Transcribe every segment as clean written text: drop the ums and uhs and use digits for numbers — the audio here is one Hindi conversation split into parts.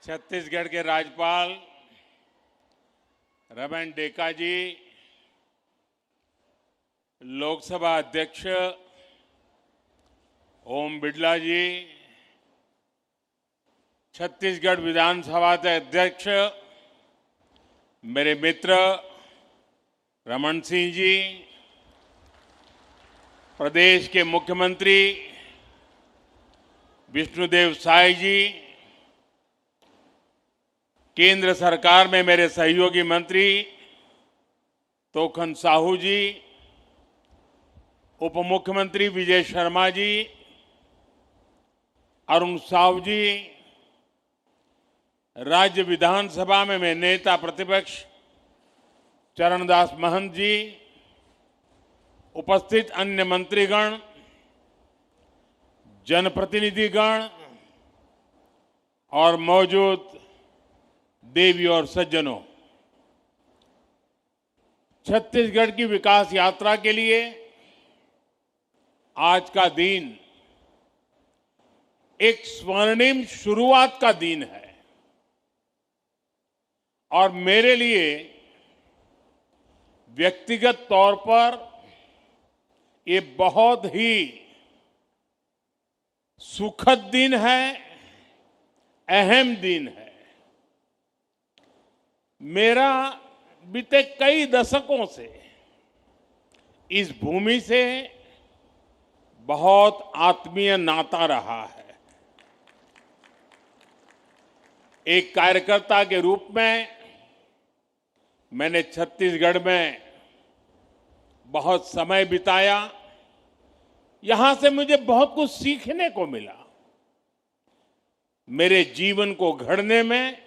छत्तीसगढ़ के राज्यपाल रमन डेका जी, लोकसभा अध्यक्ष ओम बिड़ला जी, छत्तीसगढ़ विधानसभा के अध्यक्ष मेरे मित्र रमन सिंह जी, प्रदेश के मुख्यमंत्री विष्णुदेव साय जी, केंद्र सरकार में मेरे सहयोगी मंत्री तोखन साहू जी, उप मुख्यमंत्री विजय शर्मा जी, अरुण साहू जी, राज्य विधानसभा में मेरे नेता प्रतिपक्ष चरणदास महंत जी, उपस्थित अन्य मंत्रीगण, जनप्रतिनिधिगण और मौजूद देवी और सज्जनों, छत्तीसगढ़ की विकास यात्रा के लिए आज का दिन एक स्वर्णिम शुरुआत का दिन है और मेरे लिए व्यक्तिगत तौर पर ये बहुत ही सुखद दिन है, अहम दिन है। मेरा बीते कई दशकों से इस भूमि से बहुत आत्मीय नाता रहा है। एक कार्यकर्ता के रूप में मैंने छत्तीसगढ़ में बहुत समय बिताया। यहां से मुझे बहुत कुछ सीखने को मिला। मेरे जीवन को गढ़ने में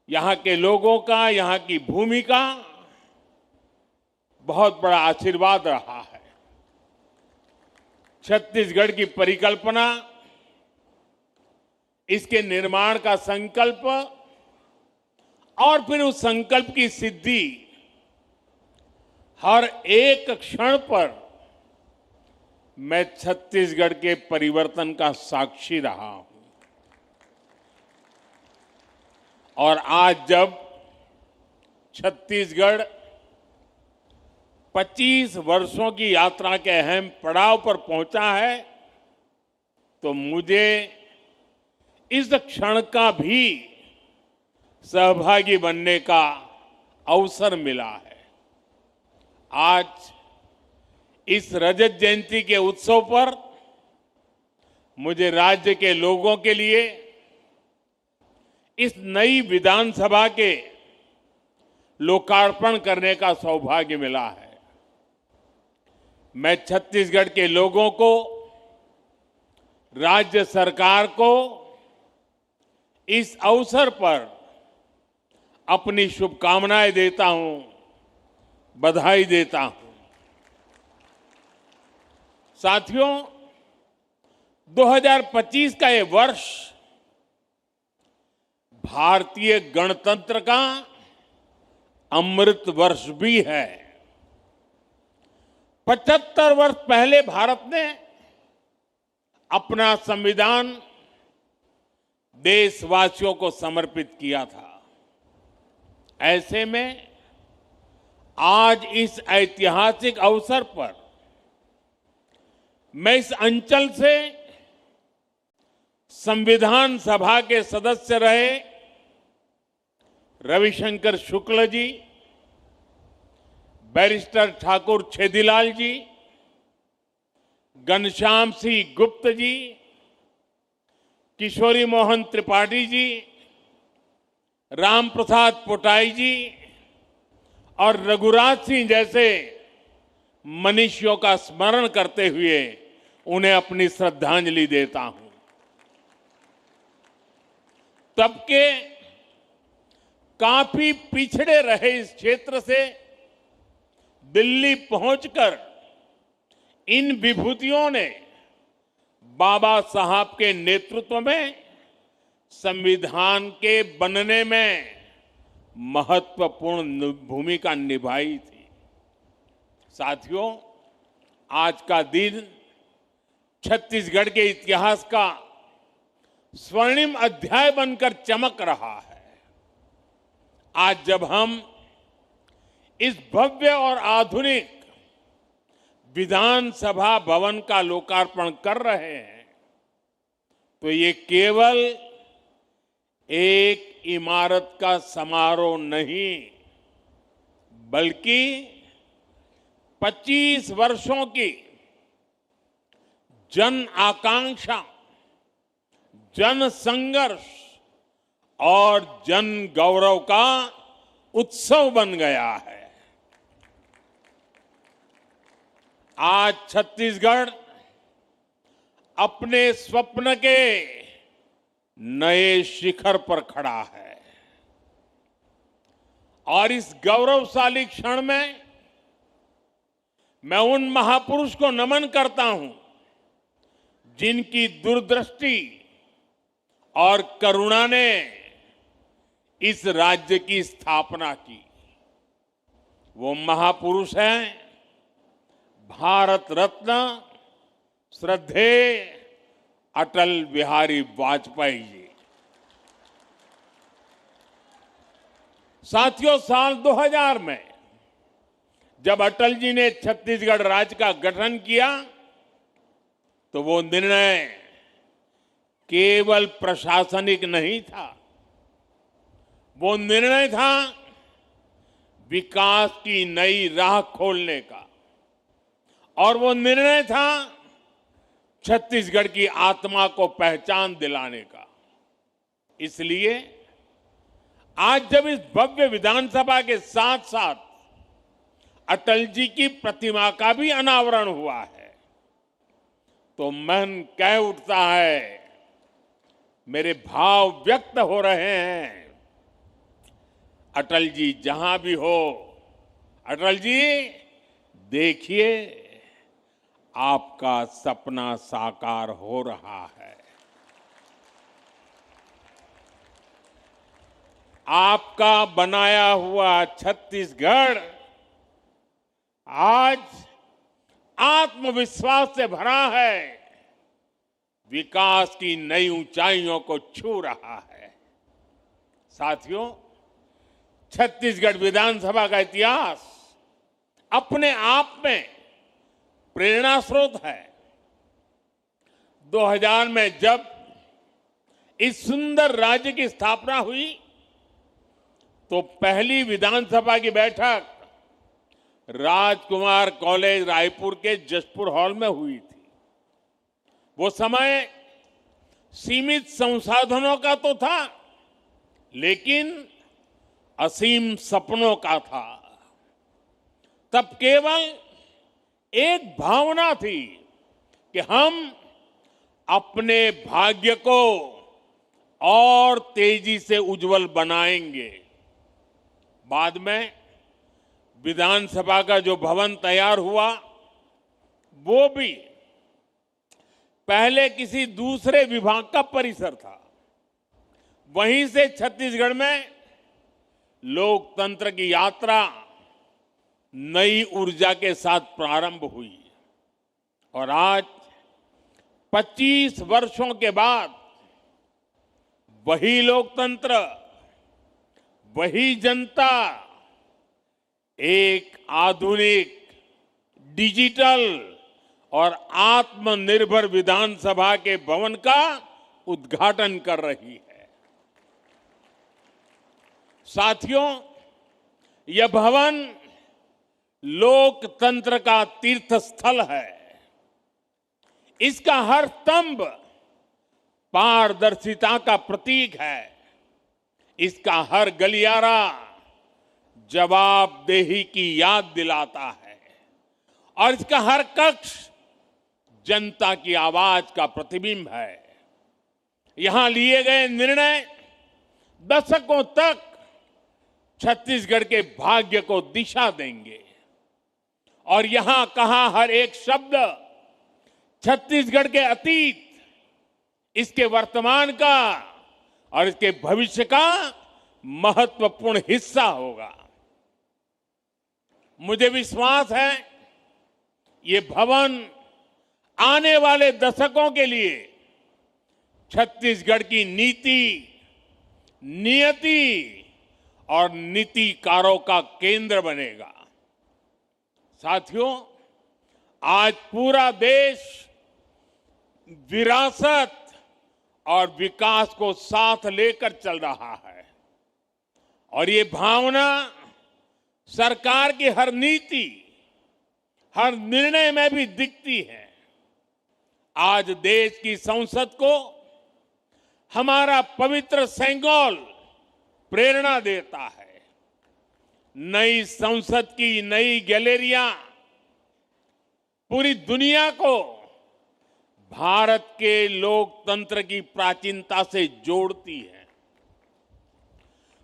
यहां के लोगों का, यहां की भूमि का बहुत बड़ा आशीर्वाद रहा है। छत्तीसगढ़ की परिकल्पना, इसके निर्माण का संकल्प और फिर उस संकल्प की सिद्धि, हर एक क्षण पर मैं छत्तीसगढ़ के परिवर्तन का साक्षी रहा हूं। और आज जब छत्तीसगढ़ 25 वर्षों की यात्रा के अहम पड़ाव पर पहुंचा है, तो मुझे इस क्षण का भी सहभागी बनने का अवसर मिला है। आज इस रजत जयंती के उत्सव पर मुझे राज्य के लोगों के लिए इस नई विधानसभा के लोकार्पण करने का सौभाग्य मिला है। मैं छत्तीसगढ़ के लोगों को, राज्य सरकार को इस अवसर पर अपनी शुभकामनाएं देता हूं, बधाई देता हूं। साथियों, 2025 का ये वर्ष भारतीय गणतंत्र का अमृत वर्ष भी है। 75 वर्ष पहले भारत ने अपना संविधान देशवासियों को समर्पित किया था। ऐसे में आज इस ऐतिहासिक अवसर पर मैं इस अंचल से संविधान सभा के सदस्य रहे रविशंकर शुक्ल जी, बैरिस्टर ठाकुर छेदीलाल जी, घनश्याम सिंह गुप्त जी, किशोरी मोहन त्रिपाठी जी, राम प्रसाद पोटाई जी और रघुराज सिंह जैसे मनीषियों का स्मरण करते हुए उन्हें अपनी श्रद्धांजलि देता हूं। तब के काफी पिछड़े रहे इस क्षेत्र से दिल्ली पहुंचकर इन विभूतियों ने बाबा साहब के नेतृत्व में संविधान के बनने में महत्वपूर्ण भूमिका निभाई थी। साथियों, आज का दिन छत्तीसगढ़ के इतिहास का स्वर्णिम अध्याय बनकर चमक रहा है। आज जब हम इस भव्य और आधुनिक विधानसभा भवन का लोकार्पण कर रहे हैं तो ये केवल एक इमारत का समारोह नहीं बल्कि 25 वर्षों की जन आकांक्षा, जन संघर्ष और जन गौरव का उत्सव बन गया है। आज छत्तीसगढ़ अपने स्वप्न के नए शिखर पर खड़ा है और इस गौरवशाली क्षण में मैं उन महापुरुष को नमन करता हूं जिनकी दूरदृष्टि और करुणा ने इस राज्य की स्थापना की। वो महापुरुष हैं भारत रत्न श्रद्धेय अटल बिहारी वाजपेयी जी। साथियों, साल 2000 में जब अटल जी ने छत्तीसगढ़ राज्य का गठन किया तो वो निर्णय केवल प्रशासनिक नहीं था, वो निर्णय था विकास की नई राह खोलने का और वो निर्णय था छत्तीसगढ़ की आत्मा को पहचान दिलाने का। इसलिए आज जब इस भव्य विधानसभा के साथ साथ अटल जी की प्रतिमा का भी अनावरण हुआ है तो मन कह उठता है, मेरे भाव व्यक्त हो रहे हैं। अटल जी जहां भी हो, अटल जी देखिए आपका सपना साकार हो रहा है। आपका बनाया हुआ छत्तीसगढ़ आज आत्मविश्वास से भरा है, विकास की नई ऊंचाइयों को छू रहा है। साथियों, छत्तीसगढ़ विधानसभा का इतिहास अपने आप में प्रेरणा स्रोत है। 2000 में जब इस सुंदर राज्य की स्थापना हुई तो पहली विधानसभा की बैठक राजकुमार कॉलेज रायपुर के जसपुर हॉल में हुई थी। वो समय सीमित संसाधनों का तो था लेकिन असीम सपनों का था। तब केवल एक भावना थी कि हम अपने भाग्य को और तेजी से उज्जवल बनाएंगे। बाद में विधानसभा का जो भवन तैयार हुआ वो भी पहले किसी दूसरे विभाग का परिसर था। वहीं से छत्तीसगढ़ में लोकतंत्र की यात्रा नई ऊर्जा के साथ प्रारंभ हुई और आज 25 वर्षों के बाद वही लोकतंत्र, वही जनता एक आधुनिक, डिजिटल और आत्मनिर्भर विधानसभा के भवन का उद्घाटन कर रही है। साथियों, यह भवन लोकतंत्र का तीर्थ स्थल है। इसका हर स्तंभ पारदर्शिता का प्रतीक है। इसका हर गलियारा जवाबदेही की याद दिलाता है और इसका हर कक्ष जनता की आवाज का प्रतिबिंब है। यहां लिए गए निर्णय दशकों तक छत्तीसगढ़ के भाग्य को दिशा देंगे और यहां कहा हर एक शब्द छत्तीसगढ़ के अतीत, इसके वर्तमान का और इसके भविष्य का महत्वपूर्ण हिस्सा होगा। मुझे विश्वास है ये भवन आने वाले दशकों के लिए छत्तीसगढ़ की नीति, नियति और नीतिकारों का केंद्र बनेगा। साथियों, आज पूरा देश विरासत और विकास को साथ लेकर चल रहा है और ये भावना सरकार की हर नीति, हर निर्णय में भी दिखती है। आज देश की संसद को हमारा पवित्र सेंगोल प्रेरणा देता है। नई संसद की नई गैलरियां पूरी दुनिया को भारत के लोकतंत्र की प्राचीनता से जोड़ती है।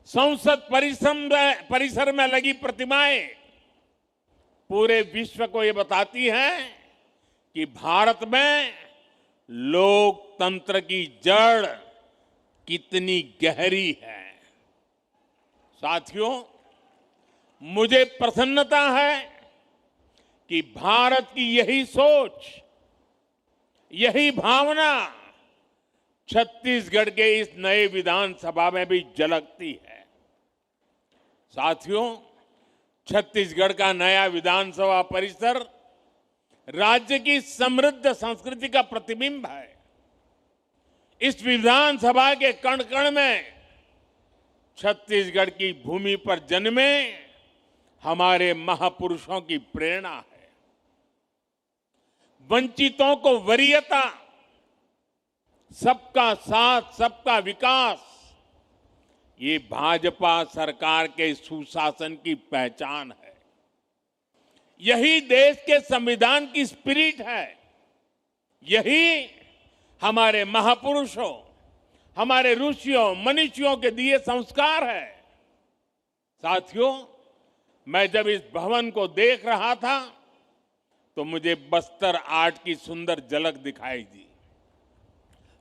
संसद परिसर में लगी प्रतिमाएं पूरे विश्व को ये बताती हैं कि भारत में लोकतंत्र की जड़ कितनी गहरी है। साथियों, मुझे प्रसन्नता है कि भारत की यही सोच, यही भावना छत्तीसगढ़ के इस नए विधानसभा में भी झलकती है। साथियों, छत्तीसगढ़ का नया विधानसभा परिसर राज्य की समृद्ध संस्कृति का प्रतिबिंब है। इस विधानसभा के कण कण में छत्तीसगढ़ की भूमि पर जन्मे हमारे महापुरुषों की प्रेरणा है। वंचितों को वरीयता, सबका साथ, सबका विकास, ये भाजपा सरकार के सुशासन की पहचान है। यही देश के संविधान की स्पिरिट है। यही हमारे महापुरुषों, हमारे ऋषियों, मनीषियों के दिए संस्कार है। साथियों, मैं जब इस भवन को देख रहा था तो मुझे बस्तर आर्ट की सुंदर झलक दिखाई दी।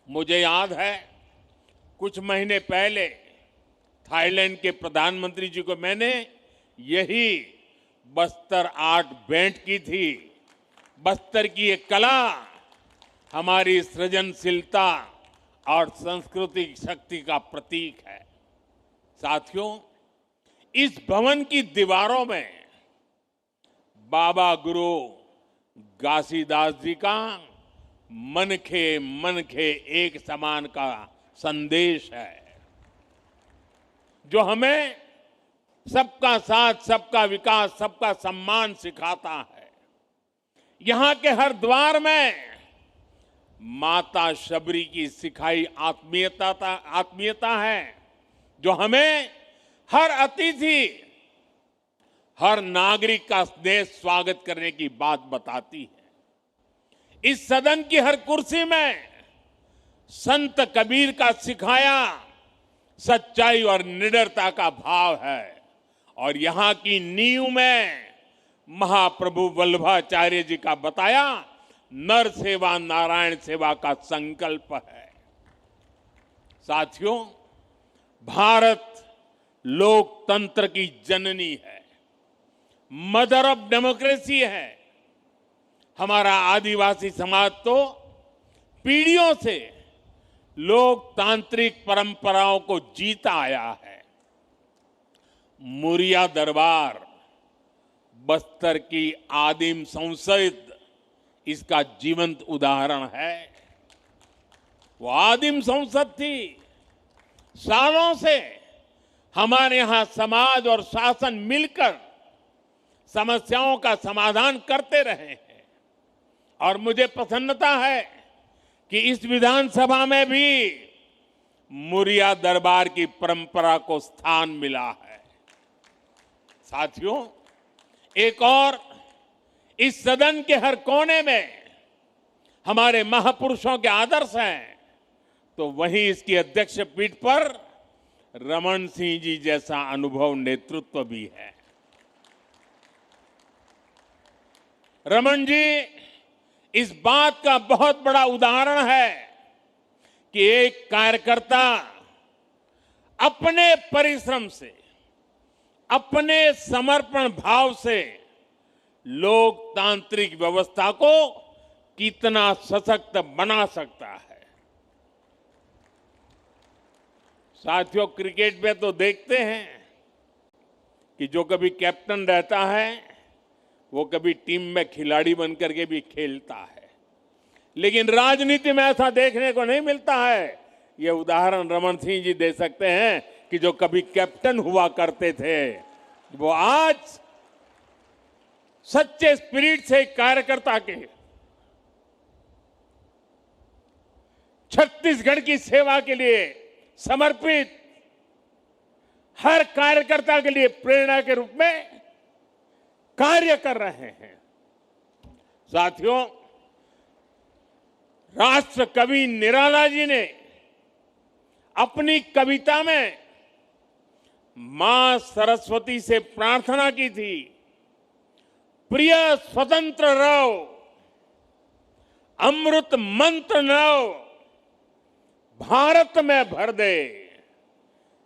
मुझे याद है, कुछ महीने पहले थाईलैंड के प्रधानमंत्री जी को मैंने यही बस्तर आर्ट भेंट की थी। बस्तर की ये कला हमारी सृजनशीलता और सांस्कृतिक शक्ति का प्रतीक है। साथियों, इस भवन की दीवारों में बाबा गुरु घासीदास जी का मन खे एक समान का संदेश है, जो हमें सबका साथ, सबका विकास, सबका सम्मान सिखाता है। यहां के हर द्वार में माता शबरी की सिखाई आत्मीयता है, जो हमें हर अतिथि, हर नागरिक का स्नेह स्वागत करने की बात बताती है। इस सदन की हर कुर्सी में संत कबीर का सिखाया सच्चाई और निडरता का भाव है और यहां की नींव में महाप्रभु वल्लभाचार्य जी का बताया नर सेवा नारायण सेवा का संकल्प है। साथियों, भारत लोकतंत्र की जननी है, मदर ऑफ डेमोक्रेसी है। हमारा आदिवासी समाज तो पीढ़ियों से लोकतांत्रिक परंपराओं को जीता आया है। मुरिया दरबार, बस्तर की आदिम संसद इसका जीवंत उदाहरण है। वो आदिम संसद थी। सालों से हमारे यहां समाज और शासन मिलकर समस्याओं का समाधान करते रहे हैं और मुझे प्रसन्नता है कि इस विधानसभा में भी मुरिया दरबार की परंपरा को स्थान मिला है। साथियों, एक और इस सदन के हर कोने में हमारे महापुरुषों के आदर्श हैं, तो वहीं इसकी अध्यक्ष पीठ पर रमन सिंह जी जैसा अनुभव नेतृत्व भी है। रमन जी इस बात का बहुत बड़ा उदाहरण है कि एक कार्यकर्ता अपने परिश्रम से, अपने समर्पण भाव से लोकतांत्रिक व्यवस्था को कितना सशक्त बना सकता है। साथियों, क्रिकेट में तो देखते हैं कि जो कभी कैप्टन रहता है वो कभी टीम में खिलाड़ी बनकर के भी खेलता है, लेकिन राजनीति में ऐसा देखने को नहीं मिलता है। ये उदाहरण रमन सिंह जी दे सकते हैं कि जो कभी कैप्टन हुआ करते थे वो आज सच्चे स्पिरिट से कार्यकर्ता के छत्तीसगढ़ की सेवा के लिए समर्पित, हर कार्यकर्ता के लिए प्रेरणा के रूप में कार्य कर रहे हैं। साथियों, राष्ट्र कवि निराला जी ने अपनी कविता में मां सरस्वती से प्रार्थना की थी, प्रिय स्वतंत्र रहो, अमृत मंत्र नव भारत में भर दे।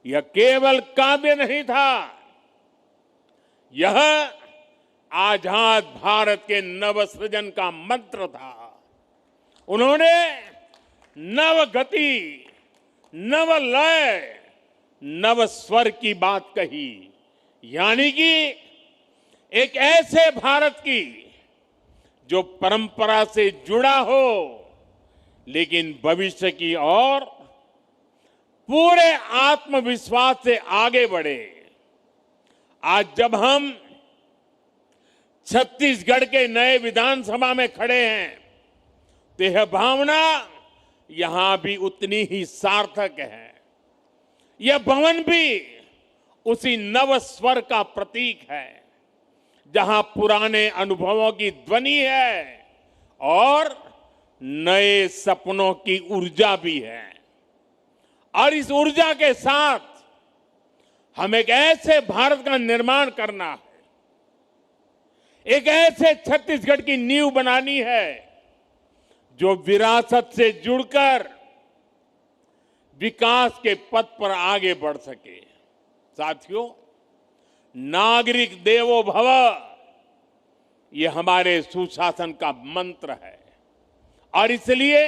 यह केवल काव्य नहीं था, यह आजाद भारत के नव सृजन का मंत्र था। उन्होंने नव गति, नव लय, नव स्वर की बात कही, यानी कि एक ऐसे भारत की जो परंपरा से जुड़ा हो लेकिन भविष्य की ओर पूरे आत्मविश्वास से आगे बढ़े। आज जब हम छत्तीसगढ़ के नए विधानसभा में खड़े हैं तो यह भावना यहां भी उतनी ही सार्थक है। यह भवन भी उसी नव स्वर का प्रतीक है जहां पुराने अनुभवों की ध्वनि है और नए सपनों की ऊर्जा भी है। और इस ऊर्जा के साथ हम एक ऐसे भारत का निर्माण करना है, एक ऐसे छत्तीसगढ़ की नींव बनानी है जो विरासत से जुड़कर विकास के पथ पर आगे बढ़ सके। साथियों, नागरिक देवो भव ये हमारे सुशासन का मंत्र है और इसलिए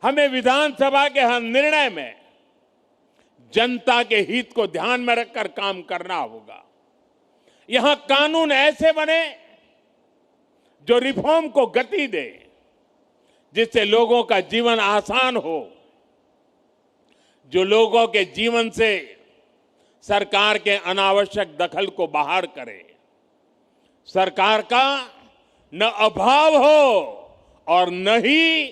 हमें विधानसभा के हर निर्णय में जनता के हित को ध्यान में रखकर काम करना होगा। यहां कानून ऐसे बने जो रिफॉर्म को गति दे, जिससे लोगों का जीवन आसान हो, जो लोगों के जीवन से सरकार के अनावश्यक दखल को बाहर करे, सरकार का न अभाव हो और न ही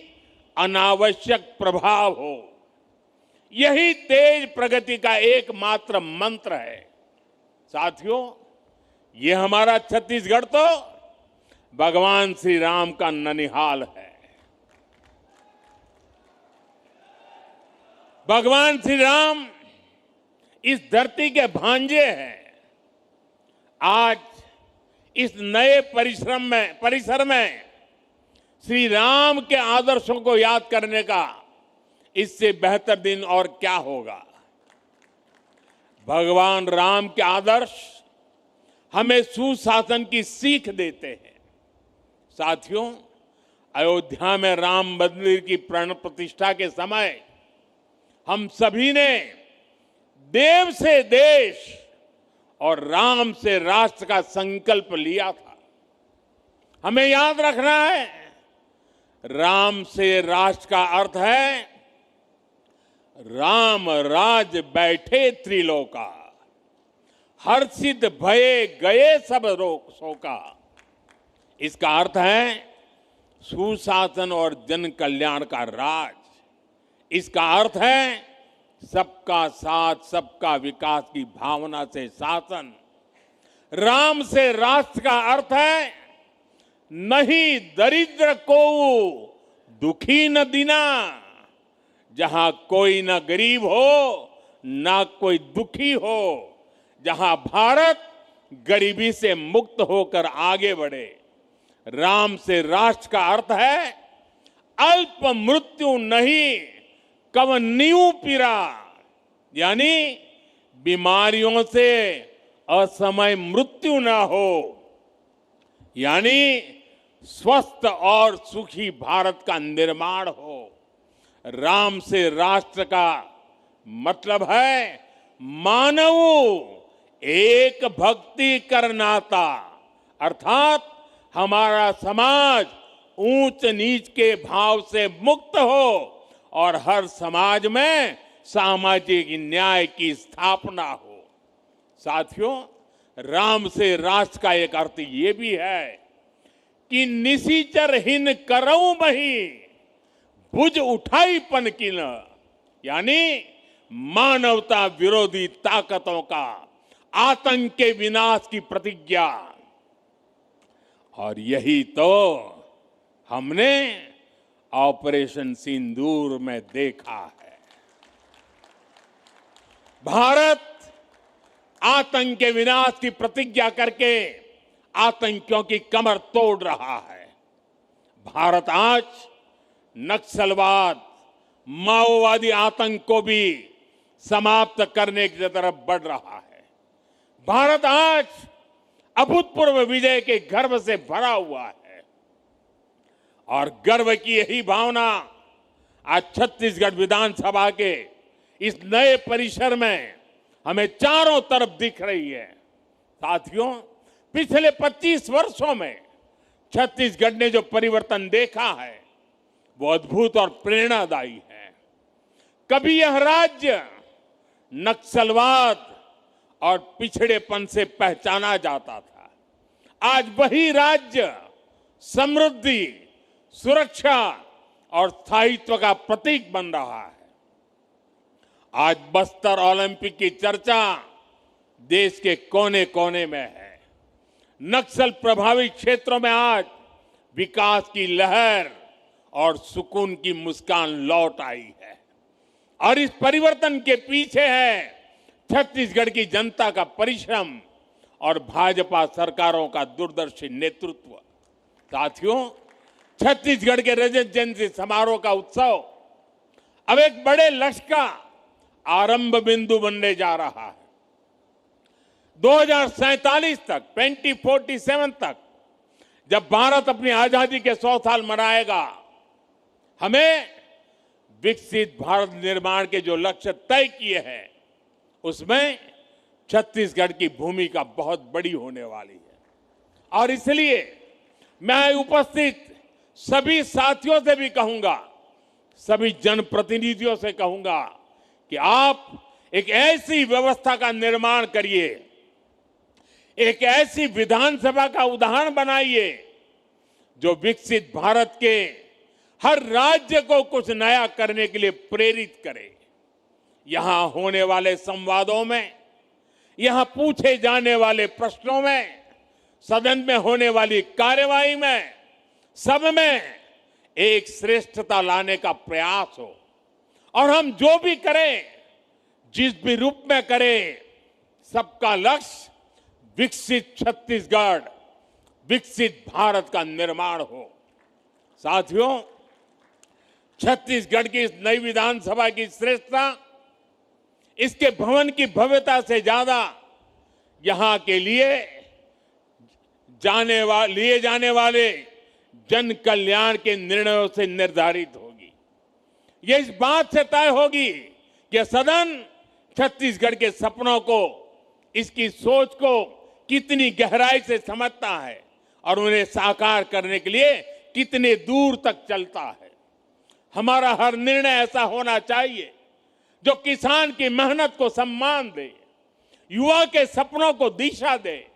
अनावश्यक प्रभाव हो। यही तेज प्रगति का एकमात्र मंत्र है। साथियों, ये हमारा छत्तीसगढ़ तो भगवान श्री राम का ननिहाल है। भगवान श्री राम इस धरती के भांजे हैं। आज इस नए परिसर में श्री राम के आदर्शों को याद करने का इससे बेहतर दिन और क्या होगा। भगवान राम के आदर्श हमें सुशासन की सीख देते हैं। साथियों, अयोध्या में राम मंदिर की प्राण प्रतिष्ठा के समय हम सभी ने देव से देश और राम से राष्ट्र का संकल्प लिया था। हमें याद रखना है, राम से राष्ट्र का अर्थ है राम राज बैठे त्रिलोका, हर्षित भये गए सब रोग शोका। इसका अर्थ है सुशासन और जन कल्याण का राज। इसका अर्थ है सबका साथ, सबका विकास की भावना से शासन। राम से राष्ट्र का अर्थ है नहीं दरिद्र को दुखी न दीना, जहां कोई न गरीब हो ना कोई दुखी हो, जहां भारत गरीबी से मुक्त होकर आगे बढ़े। राम से राष्ट्र का अर्थ है अल्प मृत्यु नहीं कवनीयु पीरा, यानी बीमारियों से असमय मृत्यु ना हो, यानी स्वस्थ और सुखी भारत का निर्माण हो। राम से राष्ट्र का मतलब है मानव एक भक्ति कर नाता, अर्थात हमारा समाज ऊंच नीच के भाव से मुक्त हो और हर समाज में सामाजिक न्याय की स्थापना हो। साथियों, राम से राष्ट्र का एक अर्थ ये भी है कि निशिचर हिन करऊ मही भुज उठाई पन की न, यानी मानवता विरोधी ताकतों का आतंक के विनाश की प्रतिज्ञा। और यही तो हमने ऑपरेशन सिंदूर में देखा है। भारत आतंक के विनाश की प्रतिज्ञा करके आतंकियों की कमर तोड़ रहा है। भारत आज नक्सलवाद, माओवादी आतंक को भी समाप्त करने की तरफ बढ़ रहा है। भारत आज अभूतपूर्व विजय के गर्व से भरा हुआ है और गर्व की यही भावना आज छत्तीसगढ़ विधानसभा के इस नए परिसर में हमें चारों तरफ दिख रही है। साथियों, पिछले 25 वर्षों में छत्तीसगढ़ ने जो परिवर्तन देखा है वो अद्भुत और प्रेरणादायी है। कभी यह राज्य नक्सलवाद और पिछड़ेपन से पहचाना जाता था, आज वही राज्य समृद्धि, सुरक्षा और स्थायित्व का प्रतीक बन रहा है। आज बस्तर ओलंपिक की चर्चा देश के कोने कोने में है। नक्सल प्रभावित क्षेत्रों में आज विकास की लहर और सुकून की मुस्कान लौट आई है और इस परिवर्तन के पीछे है छत्तीसगढ़ की जनता का परिश्रम और भाजपा सरकारों का दूरदर्शी नेतृत्व। साथियों, छत्तीसगढ़ के रजत जयंती समारोह का उत्सव अब एक बड़े लक्ष्य का आरंभ बिंदु बनने जा रहा है। 2047 तक, 2047 तक जब भारत अपनी आजादी के 100 साल मनाएगा, हमें विकसित भारत निर्माण के जो लक्ष्य तय किए हैं उसमें छत्तीसगढ़ की भूमिका बहुत बड़ी होने वाली है। और इसलिए मैं उपस्थित सभी साथियों से भी कहूंगा, सभी जनप्रतिनिधियों से कहूंगा कि आप एक ऐसी व्यवस्था का निर्माण करिए, एक ऐसी विधानसभा का उदाहरण बनाइए जो विकसित भारत के हर राज्य को कुछ नया करने के लिए प्रेरित करे। यहां होने वाले संवादों में, यहां पूछे जाने वाले प्रश्नों में, सदन में होने वाली कार्यवाही में, सब में एक श्रेष्ठता लाने का प्रयास हो और हम जो भी करें, जिस भी रूप में करें, सबका लक्ष्य विकसित छत्तीसगढ़, विकसित भारत का निर्माण हो। साथियों, छत्तीसगढ़ की इस नई विधानसभा की श्रेष्ठता इसके भवन की भव्यता से ज्यादा यहां के लिए जाने वाले जन कल्याण के निर्णयों से निर्धारित होगी। यह इस बात से तय होगी कि सदन छत्तीसगढ़ के सपनों को, इसकी सोच को कितनी गहराई से समझता है और उन्हें साकार करने के लिए कितने दूर तक चलता है। हमारा हर निर्णय ऐसा होना चाहिए जो किसान की मेहनत को सम्मान दे, युवा के सपनों को दिशा दे,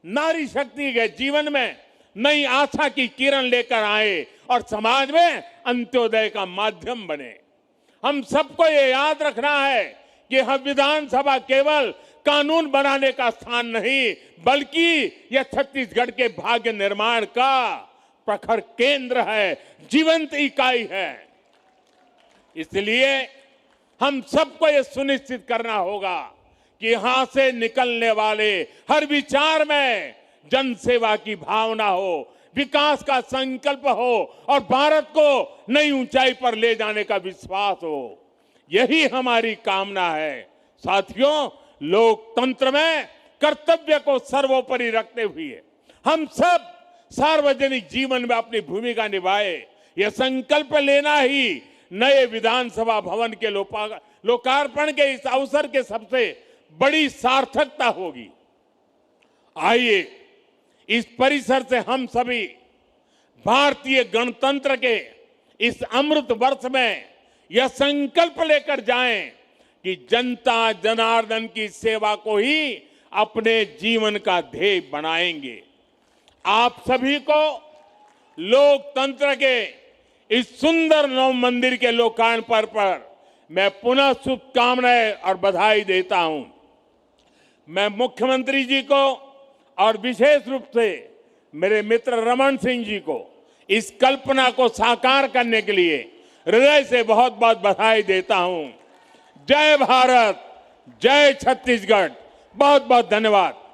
नारी शक्ति के जीवन में नई आशा की किरण लेकर आए और समाज में अंत्योदय का माध्यम बने। हम सबको ये याद रखना है कि यह विधानसभा केवल कानून बनाने का स्थान नहीं, बल्कि यह छत्तीसगढ़ के भाग्य निर्माण का प्रखर केंद्र है, जीवंत इकाई है। इसलिए हम सबको यह सुनिश्चित करना होगा कि यहां से निकलने वाले हर विचार में जन सेवा की भावना हो, विकास का संकल्प हो और भारत को नई ऊंचाई पर ले जाने का विश्वास हो। यही हमारी कामना है। साथियों, लोकतंत्र में कर्तव्य को सर्वोपरि रखते हुए हम सब सार्वजनिक जीवन में अपनी भूमिका निभाए, यह संकल्प लेना ही नए विधानसभा भवन के लोकार्पण के इस अवसर के सबसे बड़ी सार्थकता होगी। आइए इस परिसर से हम सभी भारतीय गणतंत्र के इस अमृत वर्ष में यह संकल्प लेकर जाएं कि जनता जनार्दन की सेवा को ही अपने जीवन का ध्येय बनाएंगे। आप सभी को लोकतंत्र के इस सुंदर नव मंदिर के लोकार्पण पर मैं पुनः शुभकामनाएं और बधाई देता हूं। मैं मुख्यमंत्री जी को और विशेष रूप से मेरे मित्र रमन सिंह जी को इस कल्पना को साकार करने के लिए हृदय से बहुत बहुत बधाई देता हूं। जय भारत, जय छत्तीसगढ़। बहुत बहुत धन्यवाद।